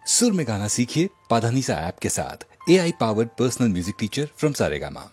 सुर में गाना सीखिए पाधानीसा ऐप के साथ। AI powered personal music teacher from Saregama.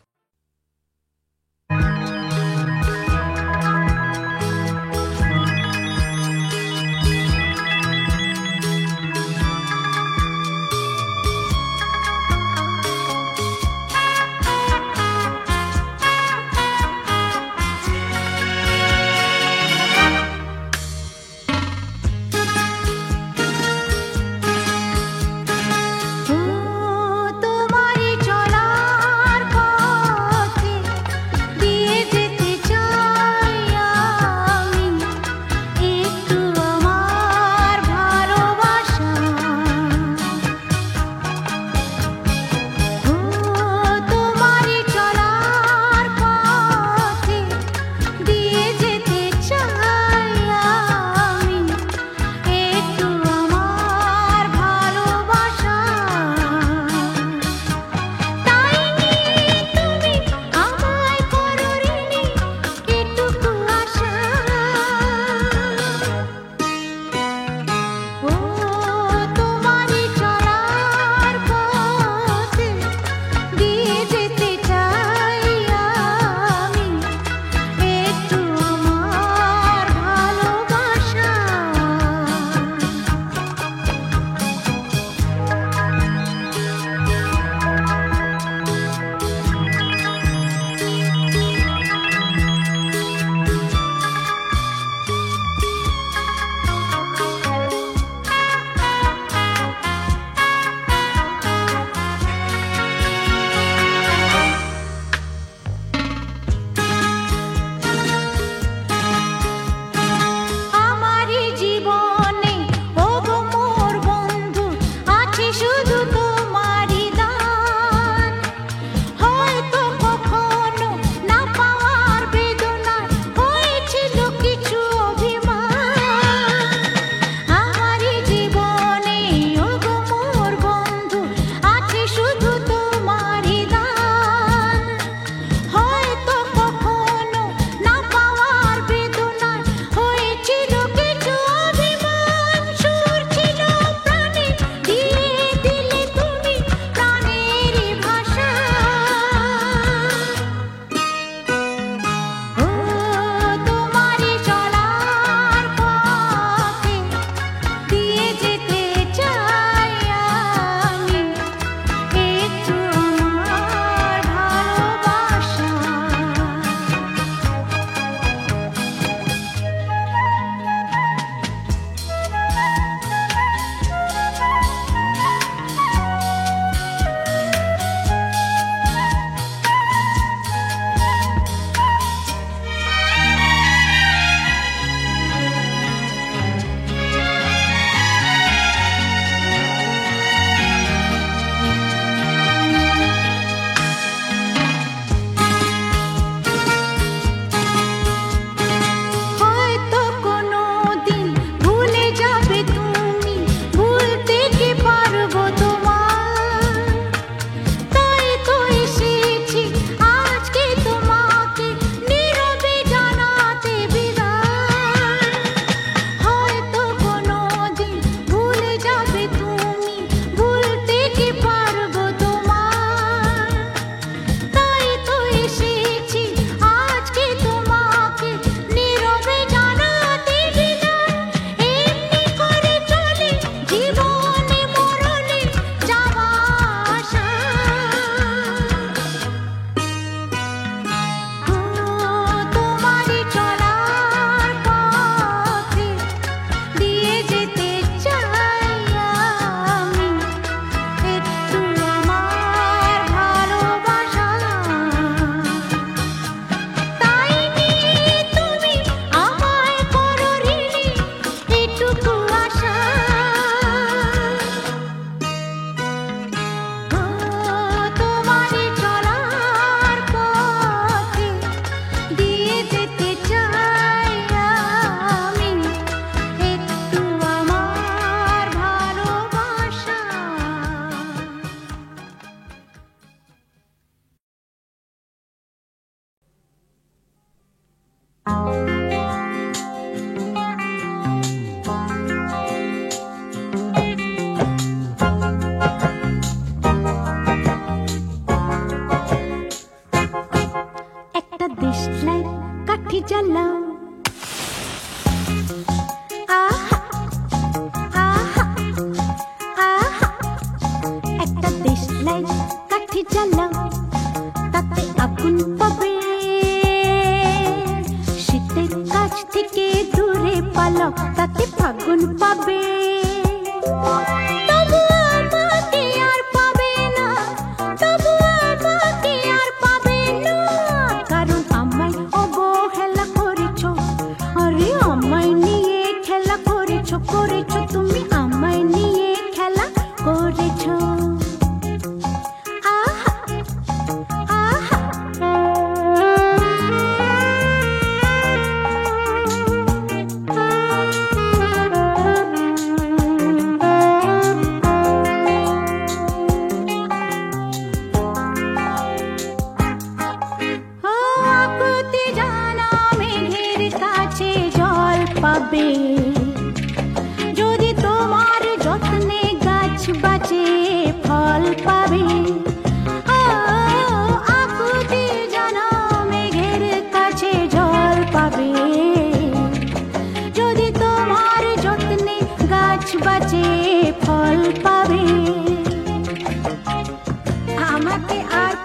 তোমারি চলার পর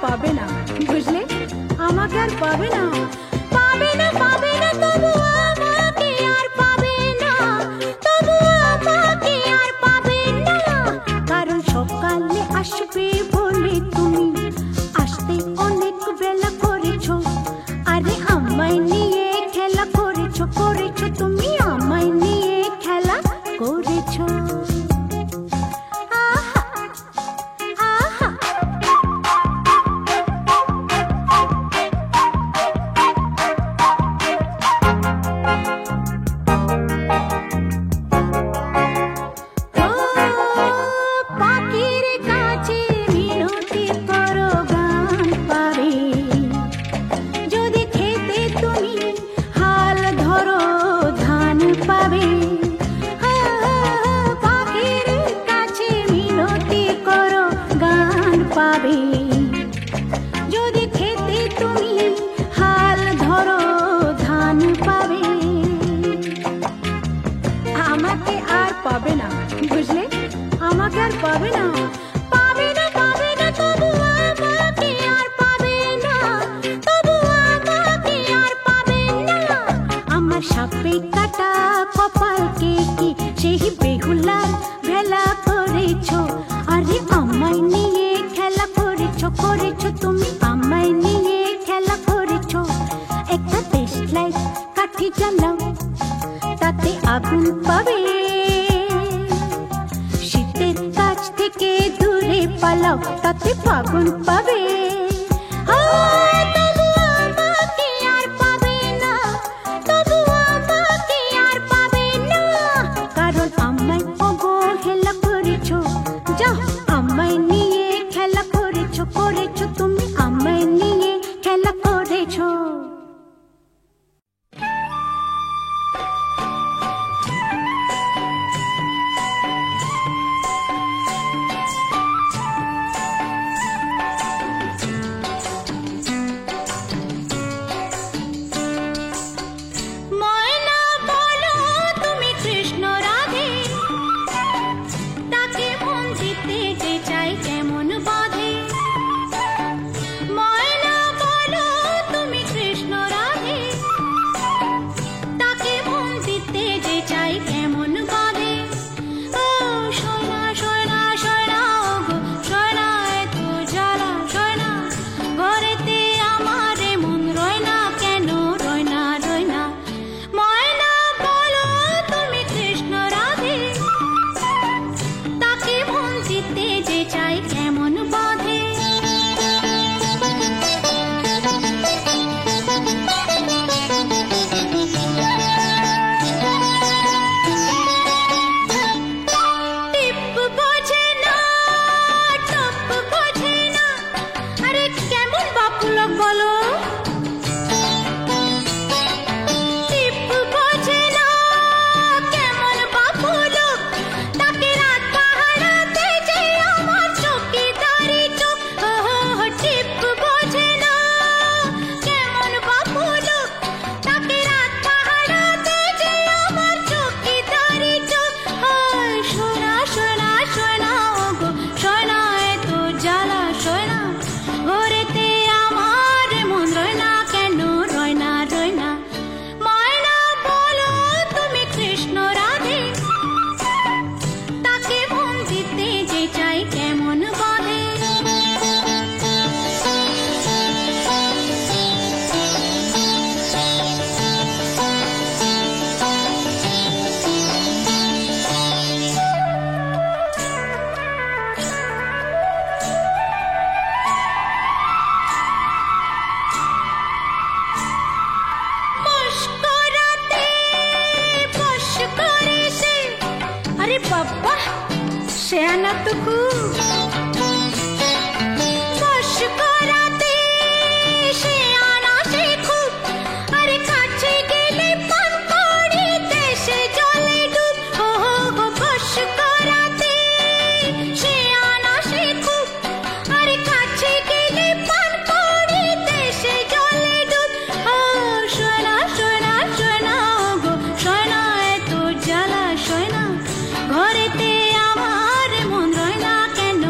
পাবে না, বুঝলে? আমাকে আর পাবে না, পাবে না, পাবে না, তবু আমাকে আর পাবে না, তবু আমাকে আর পাবে না। কারণ সকালে আসবে বলে তুমি আসতে অনেক বেলা করেছো। আরে আমায় নিয়ে খেলা করেছো, করেছো তুমি আমায় নিয়ে খেলা করেছো। যদি খেতে তুমি হাল ধরো ধান পাবে। আমাকে আর পাবে না, বুঝলে? আমাকে আর পাবে না, পাবে না, পাবে না, তবু আমাকে আর পাবে না, তবু আমাকে আর পাবে না। আমার সাপে কাটা কপালকে কি সেই বেহুলার ভেলা করেছো? আরে আমায় নিয়ে খেলা করেছো, করেছো তুমি আমায় নিয়ে খেলা করেছো। একটা দেশলাই কাঠি জ্বালাও, তাতে আগুন পাবে। শীতের কাছ থেকে দূরে পালাও, তাতে আগুন পাবে। তবু আমাকে আর পাবে না, তবু আমাকে আর পাবে না। কারণ আমায় অবহেলা করেছো, যাও আমায় নিয়ে খেলা করেছো, করেছো তুমি আমায় নিয়ে খেলা করেছো। ঘরেতে আমার মন রয় না কেন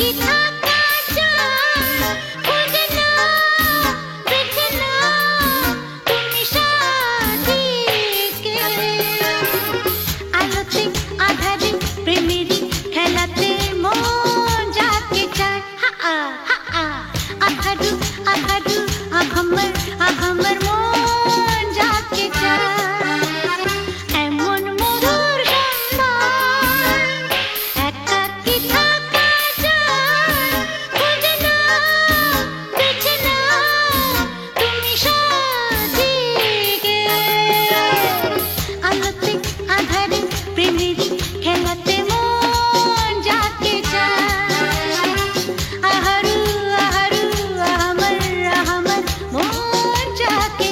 একাকী থাকা যায়, খুঁজে নাও, বেছে নাও তুমি সাথীকে। আলোতে আঁধারে প্রেমেরই খেলাতে মন যাকে চায়, আধারু আধারু আঘমর মন যাকে চায়। এমন মধুর সন্ধ্যায় একাকী থাকা যায়, খুঁজে নাও, বেছে নাও তুমি সাথীকে। আলোতে আঁধারে প্রেমেরই খেলাতে মন যাকে চায়, আহারু আহারু আহমর আহমর মন যাকে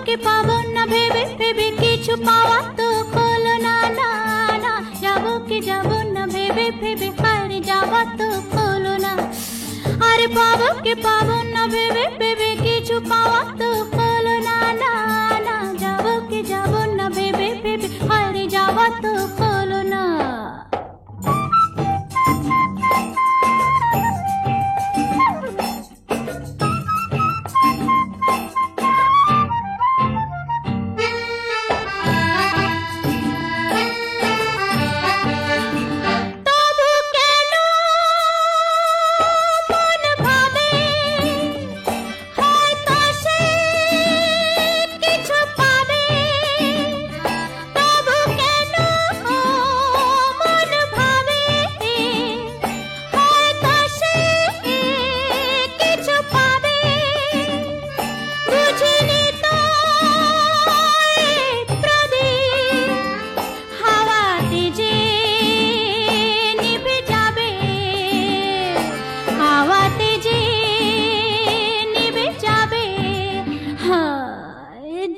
কে পাবো না ভেবে ভেবে কিছু পাওয়া তো হলো না না না, যাবো না ভেবে ভেবে হারে যাওয়া তো হলো না। আরে কে পাবো না ভেবে ভেবে কিছু পাওয়া তো হলো না না না, যাবো না ভেবে ভেবে হারে যাওয়া তো হলো না।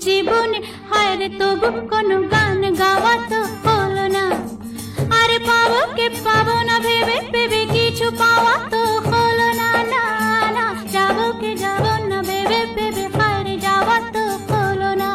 জীবনে হায়রে তবু কোনো গান গাওয়া তো হলো না। আরে পাবো না ভেবে ভেবে কিছু পাওয়া তো হলো না না না, যাবো না ভেবে ভেবে হায়রে যাওয়া তো হলো না।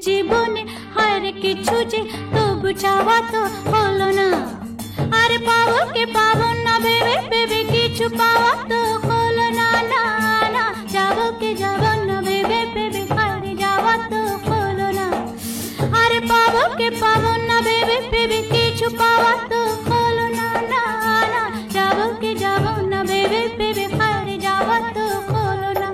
জীবনে হায়রে কিছু যে তবু চাওয়া তো হলো না। আরে পাবো না ভেবে ভেবে কিছু পাওয়া তো হলো না না না, যাবো না ভেবে ভেবে হায়রে যাওয়া তো হলো না। আরে পাবো না ভেবে ভেবে কিছু পাওয়া তো হলো না না না, যাবো না ভেবে ভেবে হায়রে যাওয়া তো হলো না।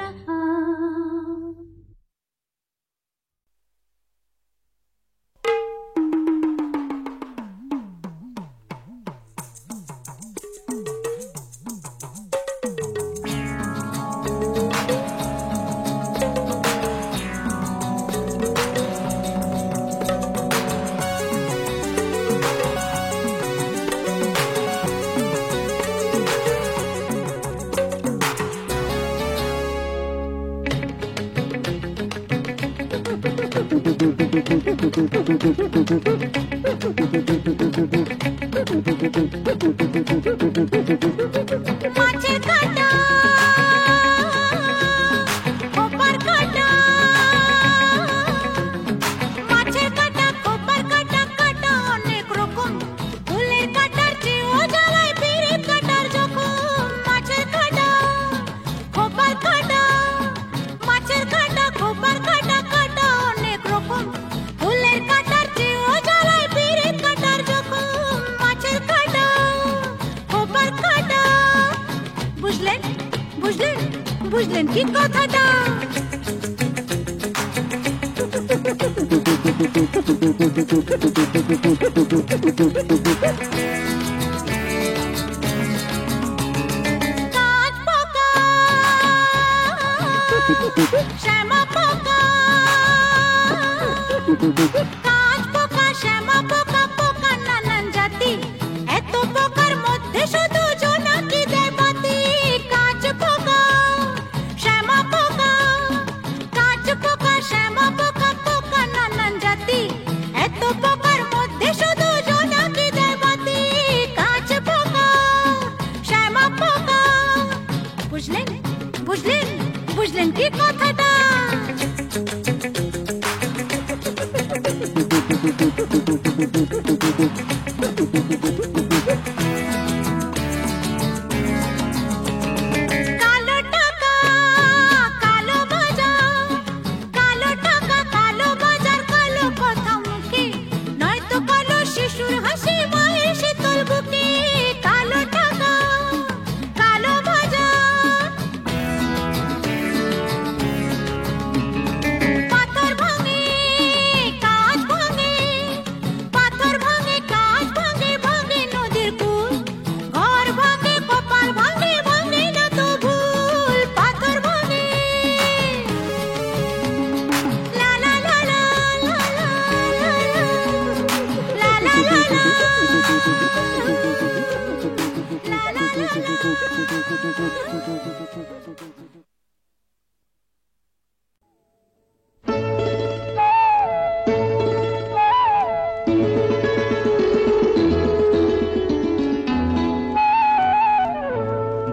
মাছের কাঁটা খোপার কাঁটা, মাছের কাঁটা খোপার কাঁটা, কাঁটা অনেক রকম, ফুলের কাঁটার চেয়েও জ্বালায় পিঁড়ির কাঁটার জখম। মাছের কাঁটা খোপার কাঁটা, মাছের কাঁটা খোপার কাঁটা, কাঁটা অনেক রকম, ফুলের কাঁটার চেয়েও জ্বালায় পিঁড়ির কাঁটার জখম। মাছের কাঁটা খোপার কাঁটা, বুঝলেন বুঝলেন বুঝলেন কি কথাটা? কাঠ পোকা শ্যামা পোকা, কাঠ পোকা শ্যামা পোকা, পোকা নানান জাতি, এত পোকার মধ্যে শুধু জোনাকি দেয় বাতি। কাঠ পোকা শ্যামা পোকা, কাঠ পোকা শ্যামা পোকা, পোকা নানান জাতি, এত পোকার মধ্যে শুধু জোনাকি দেয় বাতি। কাঠ পোকা শ্যামা পোকা, বুঝলেন বুঝলেন বুঝলেন কি কথাটা?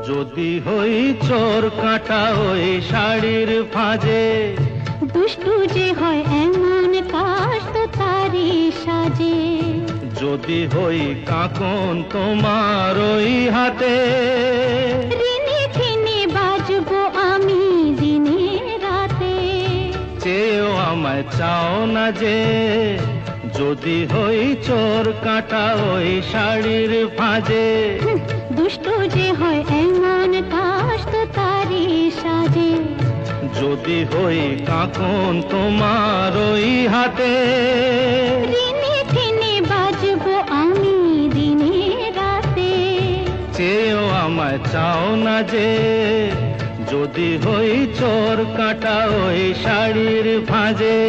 যদি হই চোর কাঁটা ওই শাড়ির ফাঁজে, দুষ্টু যে হয় এমন কাশ তো তারি সাজে। যদি হই কাঁকন তোমার ওই হাতে, রিনি ঝিনি বাজবো আমি দিনে রাতে। চেয়েও আমায় চাও না যে, যদি হই চোর কাঁটা ওই শাড়ির ফাঁজে। দুষ্টু যে হয় এমন কাশ তো তারি সাজে। যদি হই কাঁকন তোমার ওই হাতে, রিনি ঝিনি বাজবো আমি দিনে রাতে। চেয়েও আমায় চাও না যে, যদি হই চোর কাঁটা ওই শাড়ির ফাঁজে।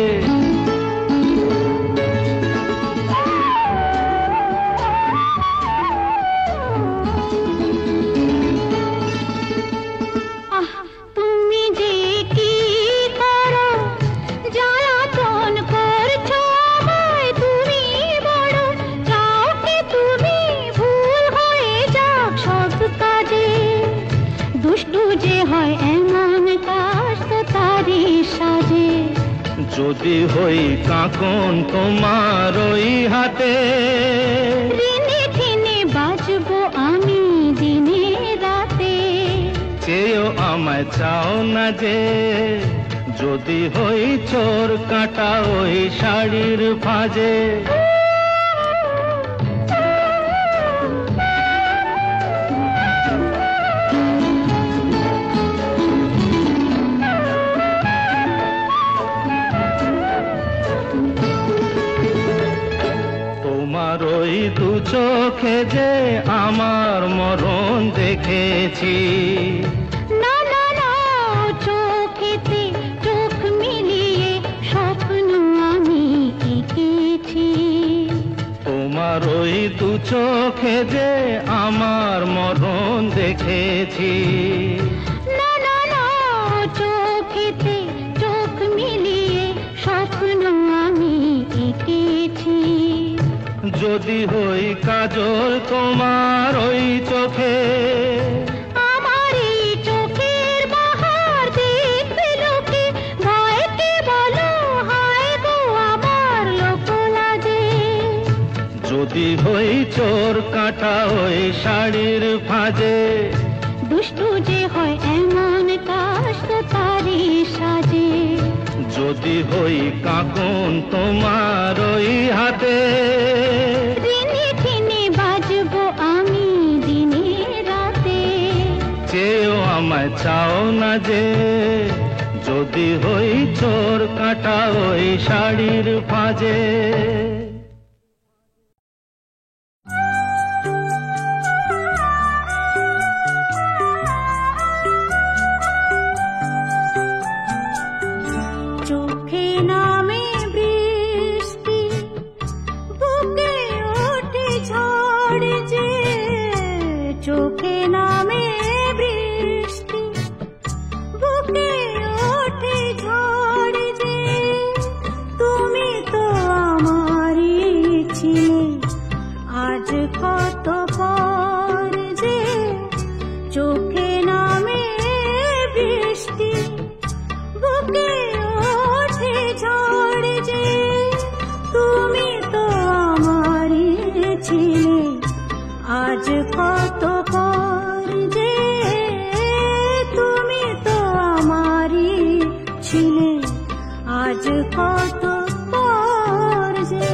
যদি হই কাঁকন তোমার ওই হাতে, রিনি ঝিনি বাজবো আমি দিনে রাতে। চেয়েও আমায় চাও না যে, যদি হই চোর কাঁটা ওই শাড়ির ফাঁজে। তোমার ওই দু চোখে যে আমার মরণ দেখেছি। না না না, চোখেতে চোখ মিলিয়ে স্বপ্ন আমি এঁকেছি। তোমার ওই দু চোখে যে আমার মরণ দেখেছি। না না না, চোখেতে চোখ মিলিয়ে স্বপ্ন আমি এঁকেছি। যদি হই কাজল তোমার ওই চোখে, আমার এই চোখের বাহার দেখবে লোকে। ভয়কে বলো হায় গো আমার লোক লাজে। যদি হই চোর কাঁটা ওই শাড়ির ফাঁজে। দুষ্টু যে হয় এমন কাশ তো তারি সাজে। যদি হই কাঁকন তোমার ওই হাতে, রিনি ঝিনি বাজবো আমি দিনে রাতে। চেয়েও আমায় চাও না যে, যদি হই চোর কাঁটা ওই শাড়ির ফাঁজে। চোখে নামে বৃষ্টি, বুকে ওঠে ঝড় যে। চোখে নামে বৃষ্টি, বুকে ওঠে ঝড় যে। তুমি তো আমারই ছিলে আজ কত পর যে। চোখে নামে বৃষ্টি, বুকে ওঠে ঝড় যে। তুমি তো আমারই ছিলে আজ কত পর যে তুমি তো আমারই ছিলে, আজ কত পর যে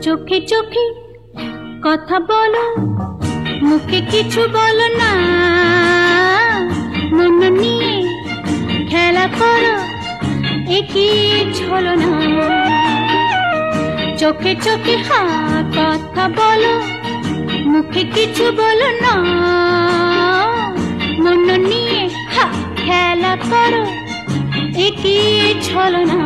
চোখে চোখে কথা বলো, মুখে কিছু বলো না, মন নিয়ে খেলা করো, একই ছলনা। চোখে চোখে কথা বলো, মুখে কিছু বলো না, মন নিয়ে খেলা করো, একই ছলনা।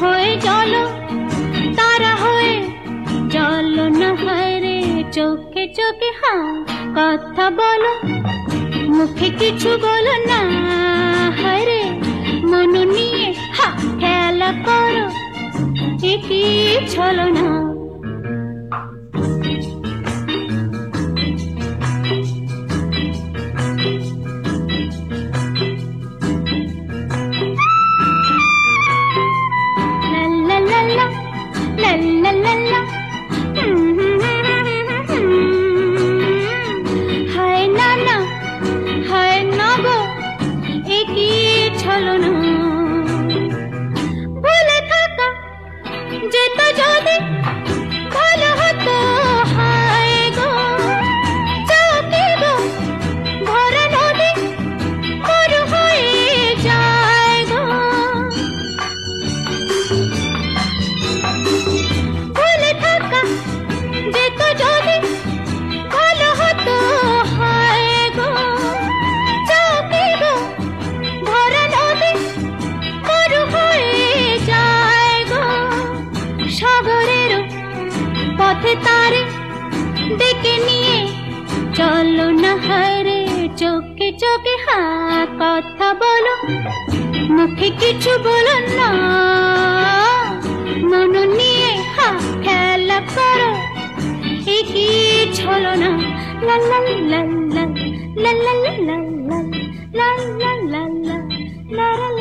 হয়ে চলো তারা হয়ে চলো না, হয় রে চোখে চোখে কথা বলো, মুখে কিছু বলো না, হয় রে মন নিয়ে খেলা করো, একই ছলনা। ভুলে থাকা যেত যদি চোখে চোখে হ্যাঁ কথা বলো, মুখে কিছু বলো না, মন নিয়ে হ্যাঁ খেলা করো, কি ছলো না। লা লা লা লা লা লা লা লা লা লা লা লা লা লা লা